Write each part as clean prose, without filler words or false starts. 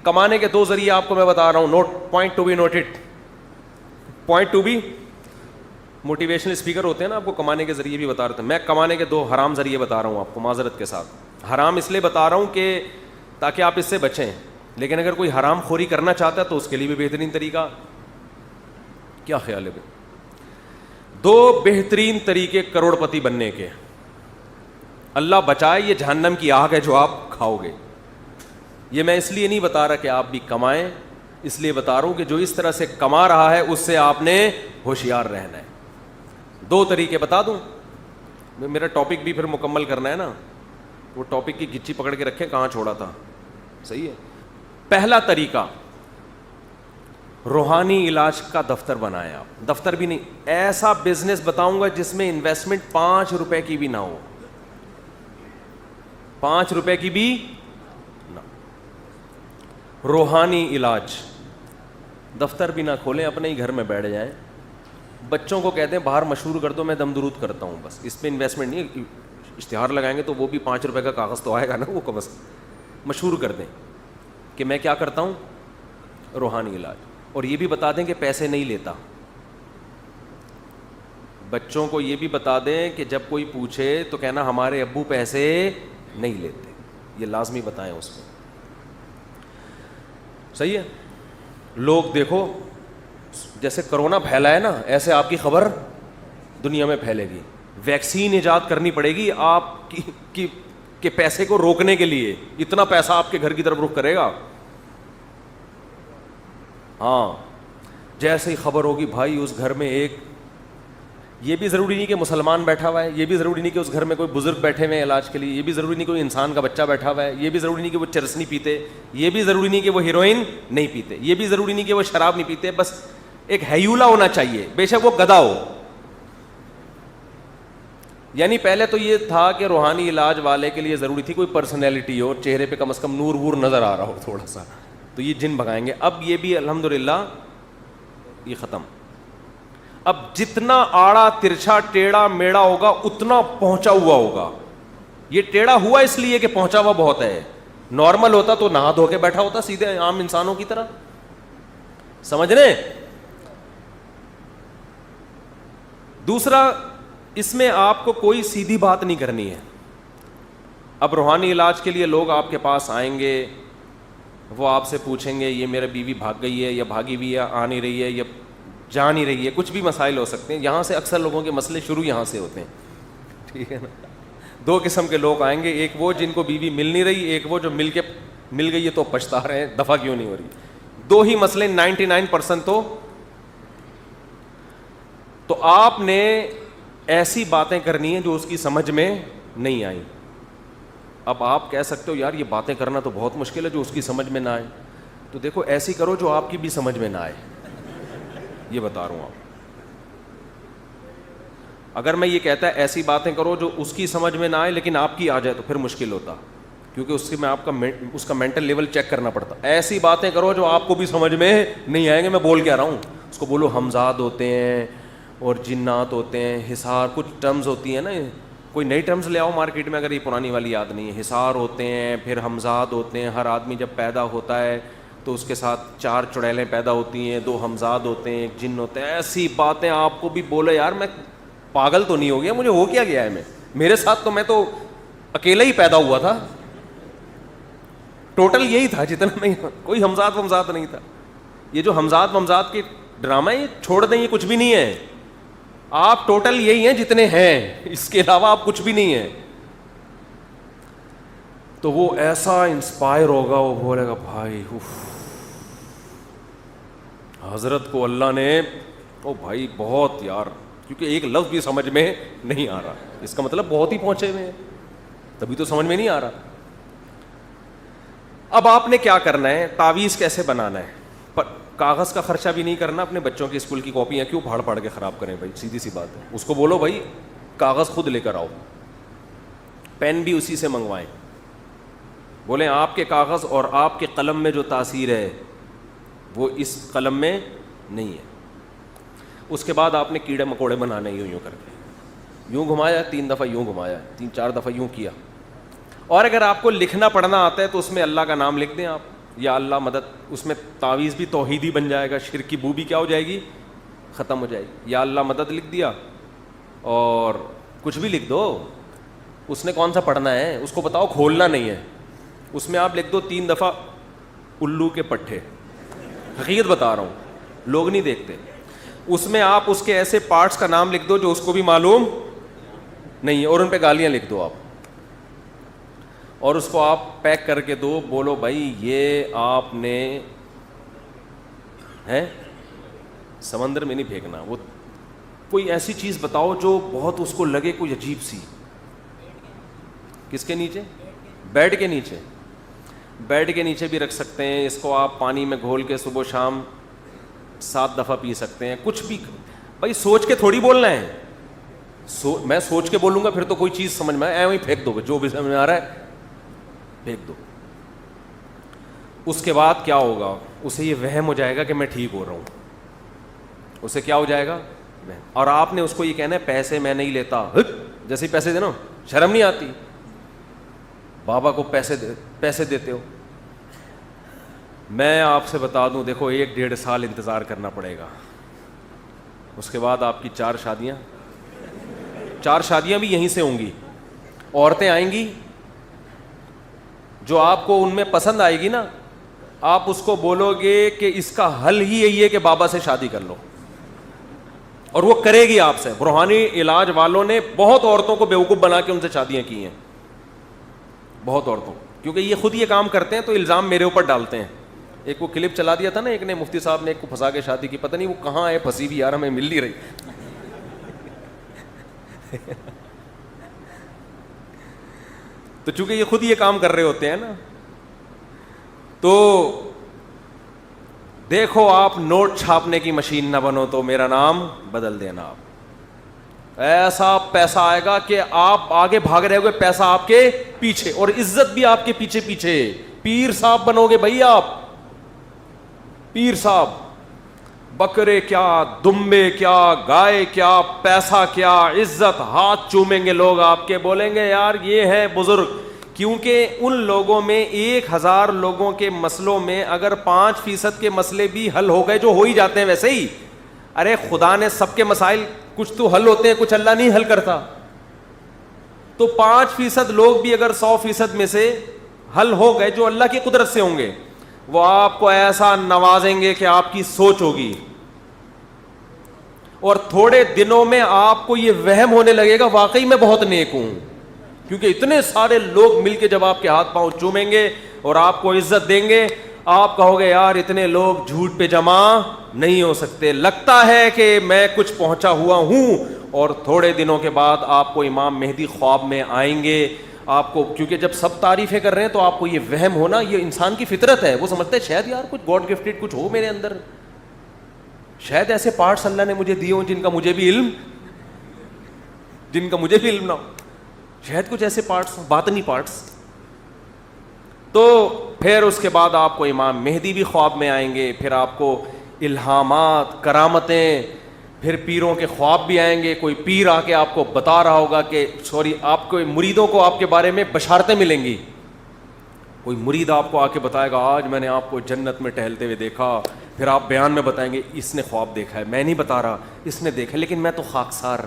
کمانے کے دو ذریعے آپ کو میں بتا رہا ہوں, note point to be noted, point to be. Motivational speaker ہوتے ہیں نا, آپ کو کمانے کے ذریعے بھی بتا رہے تھے. میں کمانے کے دو حرام ذریعے بتا رہا ہوں آپ کو معذرت کے ساتھ. حرام اس لیے بتا رہا ہوں کہ تاکہ آپ اس سے بچیں, لیکن اگر کوئی حرام خوری کرنا چاہتا ہے تو اس کے لیے بھی بہترین طریقہ. کیا خیال ہے بھائی؟ دو بہترین طریقے کروڑ پتی بننے کے. اللہ بچائے, یہ جہنم کی آگ ہے جو آپ کھاؤ گے. یہ میں اس لیے نہیں بتا رہا کہ آپ بھی کمائیں, اس لیے بتا رہا ہوں کہ جو اس طرح سے کما رہا ہے اس سے آپ نے ہوشیار رہنا ہے. دو طریقے بتا دوں, میرا ٹاپک بھی پھر مکمل کرنا ہے نا, وہ ٹاپک کی گچی پکڑ کے رکھیں کہاں چھوڑا تھا. صحیح ہے. پہلا طریقہ, روحانی علاج کا دفتر بنائیں آپ. دفتر بھی نہیں, ایسا بزنس بتاؤں گا جس میں انویسٹمنٹ 5 روپے کی بھی نہ ہو, 5 روپے کی بھی نہ. روحانی علاج. دفتر بھی نہ کھولیں, اپنے ہی گھر میں بیٹھ جائیں, بچوں کو کہتے ہیں باہر مشہور کر دو, میں دم درود کرتا ہوں, بس اس پہ انویسٹمنٹ نہیں. اشتہار لگائیں گے تو وہ بھی 5 روپے کا کاغذ تو آئے گا نا, وہ کم از کم مشہور کر دیں کہ میں کیا کرتا ہوں, روحانی علاج. اور یہ بھی بتا دیں کہ پیسے نہیں لیتا. بچوں کو یہ بھی بتا دیں کہ جب کوئی پوچھے تو کہنا ہمارے ابو پیسے نہیں لیتے, یہ لازمی بتائیں اس کو. صحیح ہے. لوگ دیکھو جیسے کرونا پھیلا ہے نا, ایسے آپ کی خبر دنیا میں پھیلے گی. ویکسین ایجاد کرنی پڑے گی آپ کی کہ پیسے کو روکنے کے لیے. اتنا پیسہ آپ کے گھر کی طرف رخ کرے گا. ہاں, جیسے ہی خبر ہوگی بھائی اس گھر میں ایک, یہ بھی ضروری نہیں کہ مسلمان بیٹھا ہوا ہے, یہ بھی ضروری نہیں کہ اس گھر میں کوئی بزرگ بیٹھے ہوئے ہیں علاج کے لیے, یہ بھی ضروری نہیں کہ کوئی انسان کا بچہ بیٹھا ہوا ہے, یہ بھی ضروری نہیں کہ وہ چرس نہیں پیتے, یہ بھی ضروری نہیں کہ وہ ہیروئن نہیں پیتے, یہ بھی ضروری نہیں کہ وہ شراب نہیں پیتے. بس ایک ہیولا ہونا چاہیے, بے شک وہ گدھا ہو. یعنی پہلے تو یہ تھا کہ روحانی علاج والے کے لیے ضروری تھی کوئی پرسنالٹی ہو, چہرے پہ کم از کم نور وور نظر آ رہا ہو تھوڑا سا, تو یہ جن بھگائیں گے. اب یہ بھی الحمدللہ یہ ختم. اب جتنا آڑا ترچھا ٹیڑھا میڑا ہوگا اتنا پہنچا ہوا ہوگا. یہ ٹیڑھا ہوا اس لیے کہ پہنچا ہوا بہت ہے. نارمل ہوتا تو نہا دھو کے بیٹھا ہوتا سیدھے عام انسانوں کی طرح. سمجھ رہے؟ دوسرا, اس میں آپ کو کوئی سیدھی بات نہیں کرنی ہے. اب روحانی علاج کے لیے لوگ آپ کے پاس آئیں گے, وہ آپ سے پوچھیں گے یہ میرا بیوی بھاگ گئی ہے یا بھاگی ہوئی ہے, آ نہیں رہی ہے یا جا نہیں رہی ہے, کچھ بھی مسائل ہو سکتے ہیں. یہاں سے اکثر لوگوں کے مسئلے شروع یہاں سے ہوتے ہیں. ٹھیک ہے نا. دو قسم کے لوگ آئیں گے, ایک وہ جن کو بیوی مل نہیں رہی, ایک وہ جو مل گئی ہے تو پچھتا رہے ہیں دفعہ کیوں نہیں ہو رہی. دو ہی مسئلے 99% تو آپ نے ایسی باتیں کرنی ہیں جو اس کی سمجھ میں نہیں آئی. اب آپ کہہ سکتے ہو یار یہ باتیں کرنا تو بہت مشکل ہے جو اس کی سمجھ میں نہ آئے. تو دیکھو ایسی کرو جو آپ کی بھی سمجھ میں نہ آئے, یہ بتا رہا ہوں آپ. اگر میں یہ کہتا ہے ایسی باتیں کرو جو اس کی سمجھ میں نہ آئے لیکن آپ کی آ جائے تو پھر مشکل ہوتا, کیونکہ اس سے میں آپ کا اس کا مینٹل لیول چیک کرنا پڑتا. ایسی باتیں کرو جو آپ کو بھی سمجھ میں نہیں آئیں گے. میں بول کیا رہا ہوں, اس کو بولو ہمزاد ہوتے ہیں اور جنات ہوتے ہیں, حصار, کچھ ٹرمز ہوتی ہیں نا, کوئی نئی ٹرمز لے آؤ مارکیٹ میں اگر یہ پرانی والی یاد نہیں ہے. حصار ہوتے ہیں, پھر ہمزاد ہوتے ہیں. ہر آدمی جب پیدا ہوتا ہے تو اس کے ساتھ 4 چڑیلیں پیدا ہوتی ہیں, 2 ہمزاد ہوتے ہیں, ایک جن ہوتے ہیں. ایسی باتیں آپ کو بھی بولے یار میں پاگل تو نہیں ہو گیا, مجھے ہو کیا گیا ہے, میرے ساتھ تو میں تو اکیلا ہی پیدا ہوا تھا, ٹوٹل یہی تھا جتنا, نہیں کوئی ہمزاد ومزاد نہیں تھا. یہ جو ہمزاد ومزاد کے ڈرامہ یہ چھوڑ دیں, یہ کچھ بھی نہیں ہے. آپ ٹوٹل یہی ہیں جتنے ہیں, اس کے علاوہ آپ کچھ بھی نہیں ہیں. تو وہ ایسا انسپائر ہوگا, وہ بولے گا بھائی حضرت کو اللہ نے, او بھائی بہت یار, کیونکہ ایک لفظ بھی سمجھ میں نہیں آ رہا, اس کا مطلب بہت ہی پہنچے ہوئے ہیں, تبھی تو سمجھ میں نہیں آ رہا. اب آپ نے کیا کرنا ہے, تعویذ کیسے بنانا ہے. کاغذ کا خرچہ بھی نہیں کرنا, اپنے بچوں کی اسکول کی کاپیاں کیوں پھاڑ پھاڑ کے خراب کریں بھائی, سیدھی سی بات ہے. اس کو بولو بھائی کاغذ خود لے کر آؤ, پین بھی اسی سے منگوائیں. بولیں آپ کے کاغذ اور آپ کے قلم میں جو تاثیر ہے وہ اس قلم میں نہیں ہے. اس کے بعد آپ نے کیڑے مکوڑے بنانے یوں کر کے, یوں گھمایا 3 دفعہ, یوں گھمایا 3-4 دفعہ, یوں کیا. اور اگر آپ کو لکھنا پڑھنا آتا ہے تو اس میں اللہ کا نام لکھ دیں آپ, یا اللہ مدد, اس میں تعویذ بھی توحیدی بن جائے گا, شرک کی بو بھی کیا ہو جائے گی, ختم ہو جائے گی. یا اللہ مدد لکھ دیا اور کچھ بھی لکھ دو, اس نے کون سا پڑھنا ہے, اس کو بتاؤ کھولنا نہیں ہے. اس میں آپ لکھ دو 3 دفعہ الو کے پٹھے, حقیقت بتا رہا ہوں, لوگ نہیں دیکھتے. اس میں آپ اس کے ایسے پارٹس کا نام لکھ دو جو اس کو بھی معلوم نہیں ہے, اور ان پہ گالیاں لکھ دو آپ, اور اس کو آپ پیک کر کے دو. بولو بھائی یہ آپ نے ہے سمندر میں نہیں پھینکنا, وہ کوئی ایسی چیز بتاؤ جو بہت اس کو لگے کوئی عجیب سی. کس کے نیچے؟ بیڈ کے نیچے. بیڈ کے نیچے بھی رکھ سکتے ہیں اس کو آپ, پانی میں گھول کے صبح شام 7 دفعہ پی سکتے ہیں. کچھ بھی بھائی سوچ کے تھوڑی بولنا ہے, میں سوچ کے بولوں گا پھر تو کوئی چیز سمجھ میں آئے وہیں پھینک دو, جو بھی سمجھ میں آ رہا ہے پھینک دو. اس کے بعد کیا ہوگا, اسے یہ وہم ہو جائے گا کہ میں ٹھیک ہو رہا ہوں, اسے کیا ہو جائے گا, اور آپ نے اس کو یہ کہنا ہے پیسے میں نہیں لیتا. جیسے ہی پیسے دینا شرم نہیں آتی, بابا کو پیسے دیتے ہو. میں آپ سے بتا دوں, دیکھو 1-1.5 سال انتظار کرنا پڑے گا, اس کے بعد آپ کی 4 شادیاں بھی یہیں سے ہوں گی. عورتیں آئیں گی جو آپ کو ان میں پسند آئے گی نا, آپ اس کو بولو گے کہ اس کا حل ہی یہی ہے کہ بابا سے شادی کر لو, اور وہ کرے گی آپ سے. روحانی علاج والوں نے بہت عورتوں کو بیوقوف بنا کے ان سے شادیاں کی ہیں, بہت عورتوں, کیونکہ یہ خود یہ کام کرتے ہیں تو الزام میرے اوپر ڈالتے ہیں. ایک وہ کلپ چلا دیا تھا نا ایک نے, مفتی صاحب نے ایک کو پھنسا کے شادی کی, پتہ نہیں وہ کہاں ہے پھنسی بھی یار, ہمیں مل نہیں رہی. تو چونکہ یہ خود یہ کام کر رہے ہوتے ہیں نا, تو دیکھو آپ نوٹ چھاپنے کی مشین نہ بنو تو میرا نام بدل دینا. آپ ایسا پیسہ آئے گا کہ آپ آگے بھاگ رہے ہوگے, پیسہ آپ کے پیچھے, اور عزت بھی آپ کے پیچھے پیچھے. پیر صاحب بنو گے بھائی آپ, پیر صاحب. بکرے کیا, دمبے کیا, گائے کیا, پیسہ کیا, عزت. ہاتھ چومیں گے لوگ آپ کے, بولیں گے یار یہ ہے بزرگ. کیونکہ ان لوگوں میں 1000 لوگوں کے مسئلوں میں اگر 5% کے مسئلے بھی حل ہو گئے, جو ہو ہی جاتے ہیں ویسے ہی. ارے خدا نے سب کے مسائل کچھ تو حل ہوتے ہیں, کچھ اللہ نہیں حل کرتا. تو 5% لوگ بھی اگر 100% میں سے حل ہو گئے جو اللہ کی قدرت سے ہوں گے, وہ آپ کو ایسا نوازیں گے کہ آپ کی سوچ ہوگی, اور تھوڑے دنوں میں آپ کو یہ وہم ہونے لگے گا واقعی میں بہت نیک ہوں. کیونکہ اتنے سارے لوگ مل کے جب آپ کے ہاتھ پاؤں چومیں گے اور آپ کو عزت دیں گے, آپ کہو گے یار اتنے لوگ جھوٹ پہ جمع نہیں ہو سکتے, لگتا ہے کہ میں کچھ پہنچا ہوا ہوں. اور تھوڑے دنوں کے بعد آپ کو امام مہدی خواب میں آئیں گے. آپ کو, کیونکہ جب سب تعریفیں کر رہے ہیں تو آپ کو یہ وہم ہونا, یہ انسان کی فطرت ہے. وہ سمجھتے ہیں شاید یار کچھ گاڈ گفٹڈ کچھ ہو میرے اندر, شاید ایسے پارٹس اللہ نے مجھے دیے ہوں جن کا مجھے بھی علم نہ ہو, شاید کچھ ایسے پارٹس, باطنی پارٹس. تو پھر اس کے بعد آپ کو امام مہدی بھی خواب میں آئیں گے, پھر آپ کو الہامات, کرامتیں, پھر پیروں کے خواب بھی آئیں گے. کوئی پیر آ کے آپ کو بتا رہا ہوگا کہ آپ کو مریدوں کو آپ کے بارے میں بشارتیں ملیں گی. کوئی مرید آپ کو آ کے بتائے گا آج میں نے آپ کو جنت میں ٹہلتے ہوئے دیکھا, پھر آپ بیان میں بتائیں گے اس نے خواب دیکھا ہے, میں نہیں بتا رہا, اس نے دیکھا, لیکن میں تو خاکسار,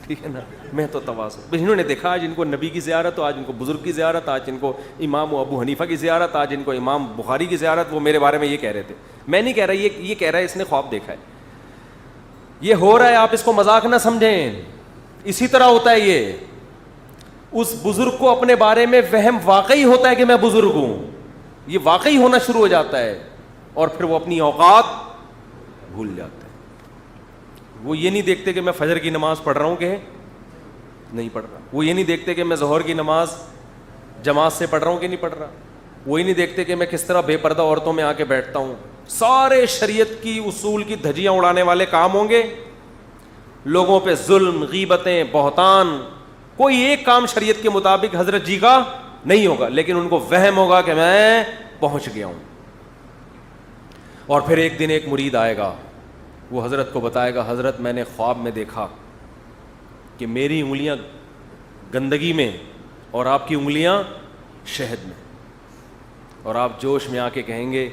ٹھیک ہے نا, میں تو تواضع. انہوں نے دیکھا آج ان کو نبی کی زیارت, تو آج ان کو بزرگ کی زیارت, آج ان کو امام ابو حنیفہ کی زیارت, آج ان کو امام بخاری کی زیارت. وہ میرے بارے میں یہ کہہ رہے تھے, میں نہیں کہہ رہا, یہ کہہ رہا ہے اس نے خواب دیکھا ہے. یہ ہو رہا ہے, آپ اس کو مذاق نہ سمجھیں. اسی طرح ہوتا ہے یہ, اس بزرگ کو اپنے بارے میں وہم واقعی ہوتا ہے کہ میں بزرگ ہوں, یہ واقعی ہونا شروع ہو جاتا ہے, اور پھر وہ اپنی اوقات بھول جاتا ہے. وہ یہ نہیں دیکھتے کہ میں فجر کی نماز پڑھ رہا ہوں کہ نہیں پڑھ رہا, وہ یہ نہیں دیکھتے کہ میں ظہر کی نماز جماعت سے پڑھ رہا ہوں کہ نہیں پڑھ رہا, وہ یہ نہیں دیکھتے کہ میں کس طرح بے پردہ عورتوں میں آ کے بیٹھتا ہوں. سارے شریعت کی اصول کی دھجیاں اڑانے والے کام ہوں گے, لوگوں پہ ظلم, غیبتیں, بہتان, کوئی ایک کام شریعت کے مطابق حضرت جی کا نہیں ہوگا, لیکن ان کو وہم ہوگا کہ میں پہنچ گیا ہوں. اور پھر ایک دن ایک مرید آئے گا, وہ حضرت کو بتائے گا حضرت میں نے خواب میں دیکھا کہ میری انگلیاں گندگی میں اور آپ کی انگلیاں شہد میں. اور آپ جوش میں آ کے کہیں گے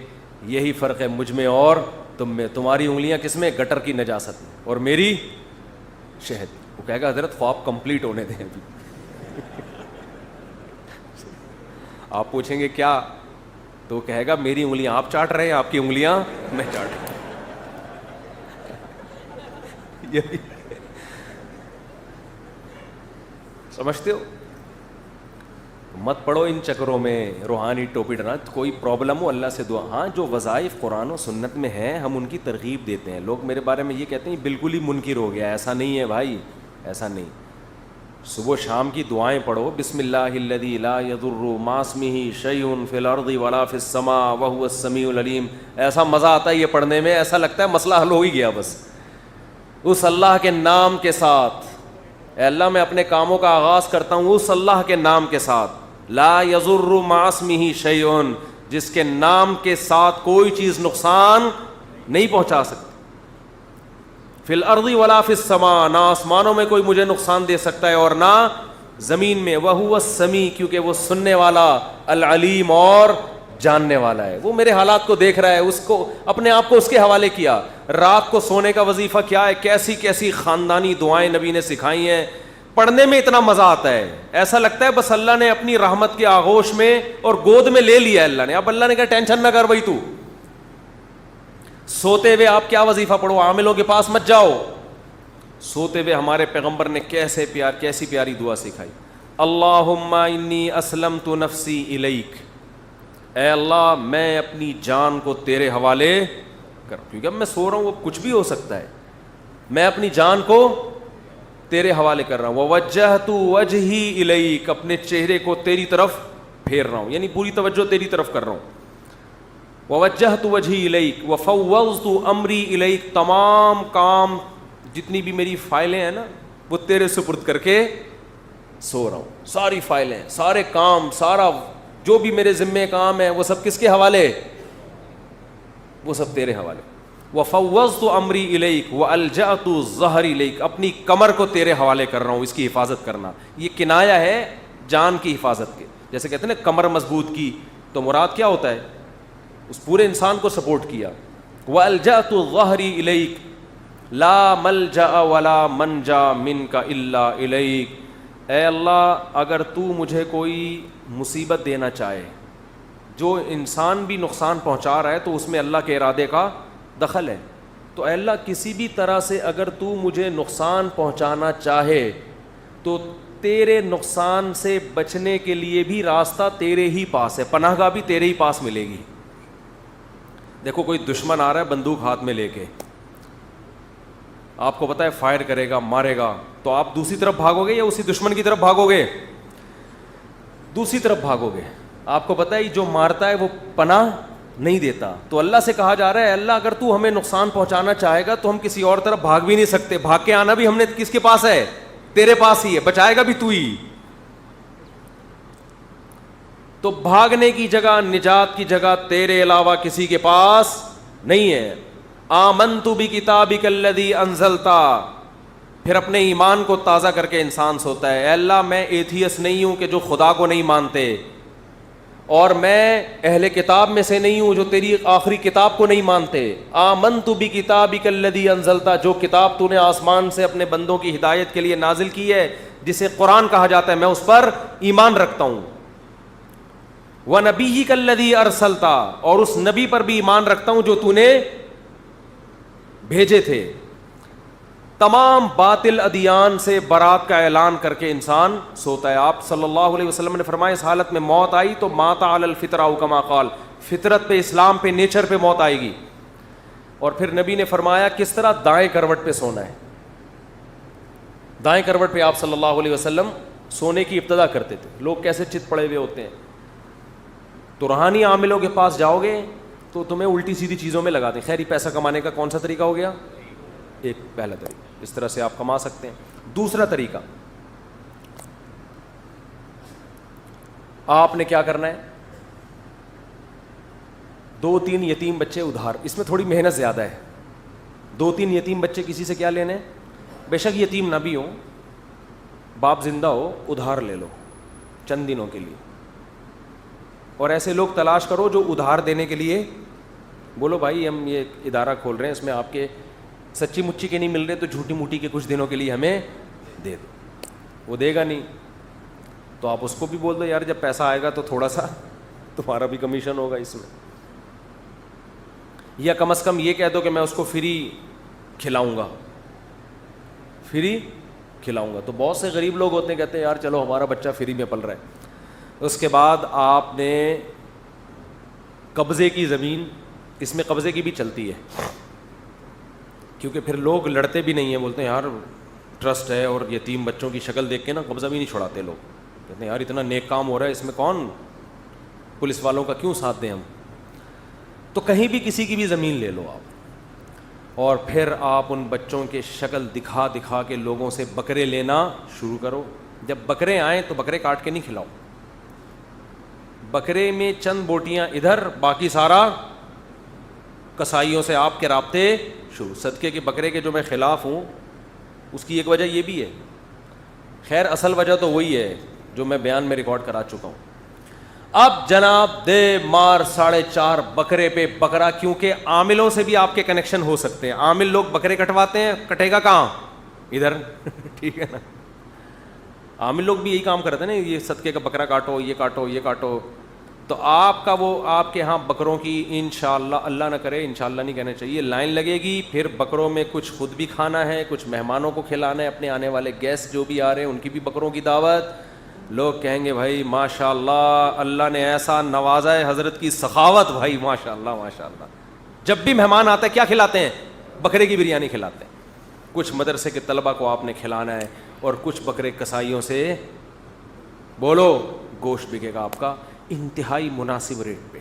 یہی فرق ہے مجھ میں اور تم میں, تمہاری انگلیاں کس میں, گٹر کی نجاست میں, اور میری شہد. وہ کہے گا حضرت خواب کمپلیٹ ہونے دیں ابھی. آپ پوچھیں گے کیا, تو کہے گا میری انگلیاں آپ چاٹ رہے ہیں, آپ کی انگلیاں میں چاٹ رہا ہوں. سمجھتے ہو؟ مت پڑھو ان چکروں میں روحانی ٹوپی ڈرنا. کوئی پرابلم ہو اللہ سے دعا. ہاں جو وظائف قرآن و سنت میں ہیں ہم ان کی ترغیب دیتے ہیں. لوگ میرے بارے میں یہ کہتے ہیں بالکل ہی منکر ہو گیا. ایسا نہیں ہے بھائی, ایسا نہیں. صبح شام کی دعائیں پڑھو, بسم اللہ الذی لا یضر مع اسمہ شیء فی الارض ولا فی السماء وہو السمیع العلیم. ایسا مزہ آتا ہے یہ پڑھنے میں, ایسا لگتا ہے مسئلہ حل ہو ہی گیا بس. اس اللہ کے نام کے ساتھ, اے اللہ میں اپنے کاموں کا آغاز کرتا ہوں اس اللہ کے نام کے ساتھ, لا یضر مع اسمہ شیء, جس کے نام کے ساتھ کوئی چیز نقصان نہیں پہنچا سکتی. فی الارض ولا فی السماء, نہ آسمانوں میں کوئی مجھے نقصان دے سکتا ہے اور نہ زمین میں. وہو السمیع, کیونکہ وہ سننے والا, العلیم اور جاننے والا ہے. وہ میرے حالات کو دیکھ رہا ہے, اس کو اپنے آپ کو اس کے حوالے کیا. رات کو سونے کا وظیفہ کیا ہے, کیسی کیسی خاندانی دعائیں نبی نے سکھائی ہیں. پڑھنے میں اتنا مزہ آتا ہے, ایسا لگتا ہے بس اللہ نے اپنی رحمت کے آغوش میں اور گود میں لے لیا اللہ نے. اب اللہ نے کہا ٹینشن نہ کر بھائی تو. سوتے ہوئے آپ کیا وظیفہ پڑھو, عاملوں کے پاس مت جاؤ. سوتے ہوئے ہمارے پیغمبر نے کیسی پیاری دعا سکھائی. اللہم انی اسلمت نفسی الیک, اے اللہ میں اپنی جان کو تیرے حوالے کر, کیونکہ اب میں سو رہا ہوں, وہ کچھ بھی ہو سکتا ہے. میں اپنی جان کو تیرے حوالے کر رہا ہوں. ووجہت وجہی الیک, اپنے چہرے کو تیری طرف پھیر رہا ہوں, یعنی پوری توجہ تیری طرف کر رہا ہوں. ووجہت وجہی الیک وفوضت امری الیک, تمام کام جتنی بھی میری فائلیں ہیں نا وہ تیرے سپرد کر کے سو رہا ہوں. ساری فائلیں, سارے کام, سارا جو بھی میرے ذمے کام ہے وہ سب کس کے حوالے, وہ سب تیرے حوالے. وفوضت امری الیک والجأت ظہری الیک, اپنی کمر کو تیرے حوالے کر رہا ہوں, اس کی حفاظت کرنا. یہ کنایا ہے جان کی حفاظت کے. جیسے کہتے ہیں نا کمر مضبوط کی, تو مراد کیا ہوتا ہے, اس پورے انسان کو سپورٹ کیا. والجأت ظہری الیک لا ملجأ ولا منجا منک الا الیک, اے اللہ اگر تو مجھے کوئی مصیبت دینا چاہے, جو انسان بھی نقصان پہنچا رہا ہے تو اس میں اللہ کے ارادے کا دخل ہے, تو اے اللہ کسی بھی طرح سے اگر تو مجھے نقصان پہنچانا چاہے تو تیرے نقصان سے بچنے کے لیے بھی راستہ تیرے ہی پاس ہے, پناہ گاہ بھی تیرے ہی پاس ملے گی. دیکھو کوئی دشمن آ رہا ہے بندوق ہاتھ میں لے کے, آپ کو پتا ہے فائر کرے گا, مارے گا, تو آپ دوسری طرف بھاگو گے یا اسی دشمن کی طرف بھاگو گے؟ دوسری طرف بھاگو گے. آپ کو پتا ہے جو مارتا ہے وہ پناہ نہیں دیتا. تو اللہ سے کہا جا رہا ہے اللہ اگر تو ہمیں نقصان پہنچانا چاہے گا تو ہم کسی اور طرف بھاگ بھی نہیں سکتے, بھاگ کے آنا بھی ہم نے کس کے پاس ہے, تیرے پاس ہی ہے, بچائے گا بھی تو ہی. تو بھاگنے کی جگہ, نجات کی جگہ تیرے علاوہ کسی کے پاس نہیں ہے. آمنت بکتابک الذی انزلتا, پھر اپنے ایمان کو تازہ کر کے انسان سوتا ہے. اے اللہ میں ایتھیس نہیں ہوں کہ جو خدا کو نہیں مانتے, اور میں اہل کتاب میں سے نہیں ہوں جو تیری آخری کتاب کو نہیں مانتے. آمنت بکتابک الذی انزلتا, جو کتاب تو نے آسمان سے اپنے بندوں کی ہدایت کے لیے نازل کی ہے جسے قرآن کہا جاتا ہے, میں اس پر ایمان رکھتا ہوں. وَنَبِيِّكَ الَّذِي أَرْسَلْتَ, اور اس نبی پر بھی ایمان رکھتا ہوں جو تو نے بھیجے تھے. تمام باطل ادیان سے برات کا اعلان کر کے انسان سوتا ہے. آپ صلی اللہ علیہ وسلم نے فرمایا اس حالت میں موت آئی تو مات علی الفطرہ او کما قال, فطرت پہ, اسلام پہ, نیچر پہ موت آئے گی. اور پھر نبی نے فرمایا کس طرح دائیں کروٹ پہ سونا ہے. دائیں کروٹ پہ آپ صلی اللہ علیہ وسلم سونے کی ابتدا کرتے تھے. لوگ کیسے چت پڑے ہوئے ہوتے ہیں. تو روحانی عاملوں کے پاس جاؤ گے تو تمہیں الٹی سیدھی چیزوں میں لگا دیں. خیر پیسہ کمانے کا کون سا طریقہ ہو گیا, ایک پہلا طریقہ, اس طرح سے آپ کما سکتے ہیں. دوسرا طریقہ, آپ نے کیا کرنا ہے, 2-3 یتیم بچے ادھار, اس میں تھوڑی محنت زیادہ ہے. 2-3 یتیم بچے کسی سے کیا لینے, بے شک یتیم نہ بھی ہو, باپ زندہ ہو, ادھار لے لو چند دنوں کے لیے. اور ایسے لوگ تلاش کرو جو ادھار دینے کے لیے بولو بھائی ہم یہ ادارہ کھول رہے ہیں, اس میں آپ کے سچی مچی کے نہیں مل رہے تو جھوٹی موٹی کے کچھ دنوں کے لیے ہمیں دے دو. وہ دے گا نہیں تو آپ اس کو بھی بول دو یار جب پیسہ آئے گا تو تھوڑا سا تمہارا بھی کمیشن ہوگا اس میں, یا کم از کم یہ کہہ دو کہ میں اس کو فری کھلاؤں گا, فری کھلاؤں گا. تو بہت سے غریب لوگ ہوتے ہیں کہتے ہیں یار چلو ہمارا بچہ فری میں پل رہا ہے. اس کے بعد آپ نے قبضے کی زمین, اس میں قبضے کی بھی چلتی ہے کیونکہ پھر لوگ لڑتے بھی نہیں ہیں, بولتے ہیں یار ٹرسٹ ہے اور یتیم بچوں کی شکل دیکھ کے نا قبضہ بھی نہیں چھڑاتے لوگ, کہتے ہیں یار اتنا نیک کام ہو رہا ہے اس میں کون پولیس والوں کا کیوں ساتھ دیں ہم. تو کہیں بھی کسی کی بھی زمین لے لو آپ اور پھر آپ ان بچوں کے شکل دکھا دکھا کے لوگوں سے بکرے لینا شروع کرو. جب بکرے آئیں تو بکرے کاٹ کے نہیں کھلاؤ, بکرے میں چند بوٹیاں ادھر باقی سارا کسائیوں سے آپ کے رابطے شروع. صدقے کے بکرے کے جو میں خلاف ہوں اس کی ایک وجہ یہ بھی ہے, خیر اصل وجہ تو وہی ہے جو میں بیان میں ریکارڈ کرا چکا ہوں. اب جناب دے مار 4.5 بکرے پہ بکرا, کیونکہ عاملوں سے بھی آپ کے کنیکشن ہو سکتے ہیں. عامل لوگ بکرے کٹواتے ہیں, کٹے گا کہاں ادھر ٹھیک ہے نا, عامل لوگ بھی یہی کام کرتے ہیں نا, یہ صدقے کا بکرا کاٹو, یہ کاٹو, یہ کاٹو. تو آپ کا وہ آپ کے ہاں بکروں کی انشاءاللہ, اللہ نہ کرے انشاءاللہ نہیں کہنا چاہیے, لائن لگے گی. پھر بکروں میں کچھ خود بھی کھانا ہے, کچھ مہمانوں کو کھلانا ہے, اپنے آنے والے گیسٹ جو بھی آ رہے ہیں ان کی بھی بکروں کی دعوت. لوگ کہیں گے بھائی ماشاء اللہ اللہ نے ایسا نوازا ہے, حضرت کی سخاوت بھائی ماشاء اللہ ماشاء اللہ. جب بھی مہمان آتا ہے کیا کھلاتے ہیں؟ بکرے کی بریانی کھلاتے ہیں. کچھ مدرسے کے طلبہ کو آپ نے کھلانا ہے اور کچھ بکرے کسائیوں سے بولو گوشت بکے گا آپ کا انتہائی مناسب ریٹ پہ.